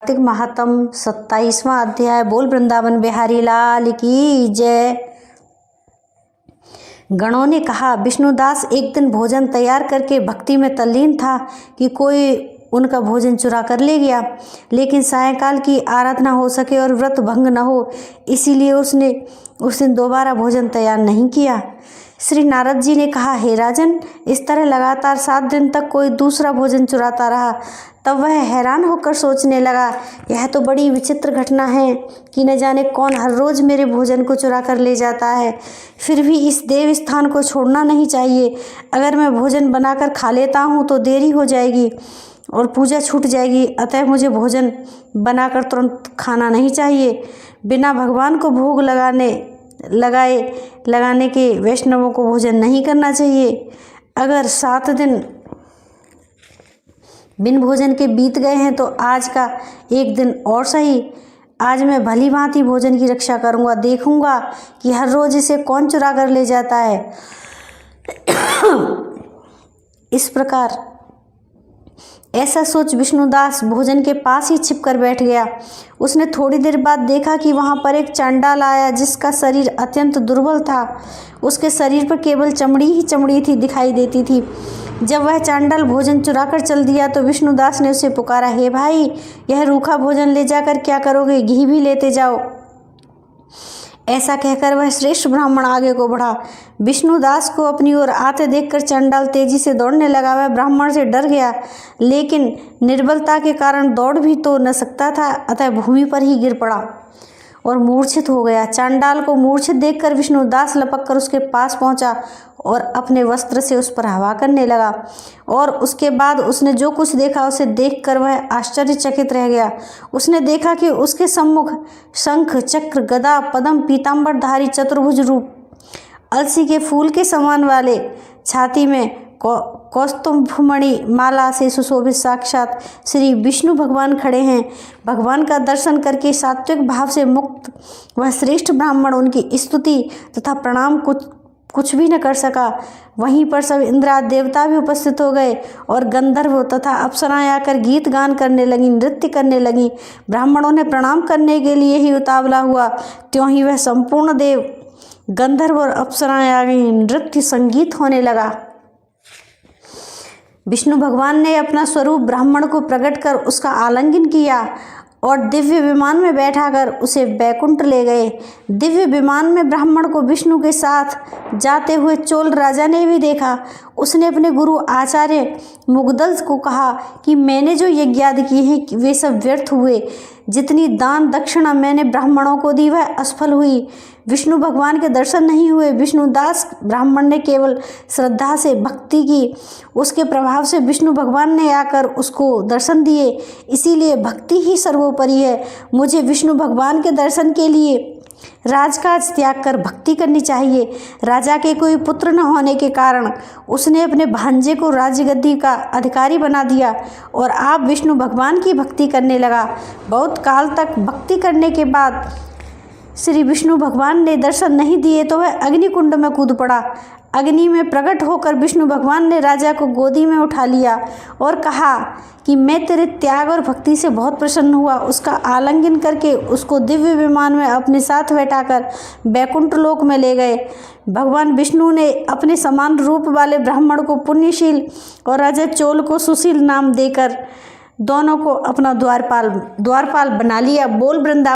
कार्तिक महात्म 27वां अध्याय। बोल वृंदावन बिहारी लाल की जय। गणों ने कहा, विष्णुदास एक दिन भोजन तैयार करके भक्ति में तल्लीन था कि कोई उनका भोजन चुरा कर ले गया, लेकिन सायंकाल की आराधना हो सके और व्रत भंग न हो, इसीलिए उसने उस दिन दोबारा भोजन तैयार नहीं किया। श्री नारद जी ने कहा, हे राजन, इस तरह लगातार 7 दिन तक कोई दूसरा भोजन चुराता रहा। तब वह हैरान होकर सोचने लगा, यह तो बड़ी विचित्र घटना है कि न जाने कौन हर रोज मेरे भोजन को चुरा कर ले जाता है। फिर भी इस देव स्थान को छोड़ना नहीं चाहिए। अगर मैं भोजन बनाकर खा लेता हूँ तो देरी हो जाएगी और पूजा छूट जाएगी, अतः मुझे भोजन बनाकर तुरंत खाना नहीं चाहिए। बिना भगवान को भोग लगाने के वैष्णवों को भोजन नहीं करना चाहिए। अगर 7 दिन बिन भोजन के बीत गए हैं तो आज का एक दिन और सही। आज मैं भली भांति भोजन की रक्षा करूंगा, देखूंगा कि हर रोज इसे कौन चुरा कर ले जाता है। इस प्रकार ऐसा सोच विष्णुदास भोजन के पास ही छिपकर बैठ गया। उसने थोड़ी देर बाद देखा कि वहां पर एक चांडाल आया, जिसका शरीर अत्यंत दुर्बल था। उसके शरीर पर केवल चमड़ी ही चमड़ी थी दिखाई देती थी। जब वह चांडाल भोजन चुरा कर चल दिया तो विष्णुदास ने उसे पुकारा, हे भाई, यह रूखा भोजन ले जाकर क्या करोगे? घी भी लेते जाओ। ऐसा कहकर वह श्रेष्ठ ब्राह्मण आगे को बढ़ा। विष्णुदास को अपनी ओर आते देखकर चंडाल तेजी से दौड़ने लगा। वह ब्राह्मण से डर गया, लेकिन निर्बलता के कारण दौड़ भी तो न सकता था, अतः भूमि पर ही गिर पड़ा और मूर्छित हो गया। चांडाल को मूर्छित देखकर विष्णुदास लपककर उसके पास पहुंचा और अपने वस्त्र से उस पर हवा करने लगा। और उसके बाद उसने जो कुछ देखा उसे देखकर वह आश्चर्यचकित रह गया। उसने देखा कि उसके सम्मुख शंख, चक्र, गदा, पद्म, पीतांबरधारी चतुर्भुज रूप अलसी के फूल के समान वाले, छाती में कौस्तुभमणि माला से सुशोभित साक्षात श्री विष्णु भगवान खड़े हैं। भगवान का दर्शन करके सात्विक भाव से मुक्त वह श्रेष्ठ ब्राह्मण उनकी स्तुति तथा प्रणाम कुछ भी न कर सका। वहीं पर सब इंद्रादि देवता भी उपस्थित हो गए और गंधर्व तथा अप्सराएं आकर गीत गान करने लगी, नृत्य करने लगी। ब्राह्मणों ने प्रणाम करने के लिए ही उतावला हुआ, त्यों ही वह संपूर्ण देव, गंधर्व और अप्सराएं आ गई। नृत्य संगीत होने लगा। विष्णु भगवान ने अपना स्वरूप ब्राह्मण को प्रकट कर उसका आलिंगन किया और दिव्य विमान में बैठाकर उसे बैकुंठ ले गए। दिव्य विमान में ब्राह्मण को विष्णु के साथ जाते हुए चोल राजा ने भी देखा। उसने अपने गुरु आचार्य मुग्दल को कहा कि मैंने जो यज्ञादि किए हैं वे सब व्यर्थ हुए। जितनी दान दक्षिणा मैंने ब्राह्मणों को दी वह असफल हुई। विष्णु भगवान के दर्शन नहीं हुए। विष्णुदास ब्राह्मण ने केवल श्रद्धा से भक्ति की, उसके प्रभाव से विष्णु भगवान ने आकर उसको दर्शन दिए। इसीलिए भक्ति ही सर्वोपरि है। मुझे विष्णु भगवान के दर्शन के लिए राजकाज त्याग कर भक्ति करनी चाहिए। राजा के कोई पुत्र न होने के कारण उसने अपने भांजे को राजगद्दी का अधिकारी बना दिया और आप विष्णु भगवान की भक्ति करने लगा। बहुत काल तक भक्ति करने के बाद श्री विष्णु भगवान ने दर्शन नहीं दिए तो वह अग्निकुंड में कूद पड़ा। अग्नि में प्रकट होकर विष्णु भगवान ने राजा को गोदी में उठा लिया और कहा कि मैं तेरे त्याग और भक्ति से बहुत प्रसन्न हुआ। उसका आलिंगन करके उसको दिव्य विमान में अपने साथ बैठाकर बैकुंठ लोक में ले गए। भगवान विष्णु ने अपने समान रूप वाले ब्राह्मण को पुण्यशील और राजा चोल को सुशील नाम देकर दोनों को अपना द्वारपाल बना लिया। बोल वृंदावन।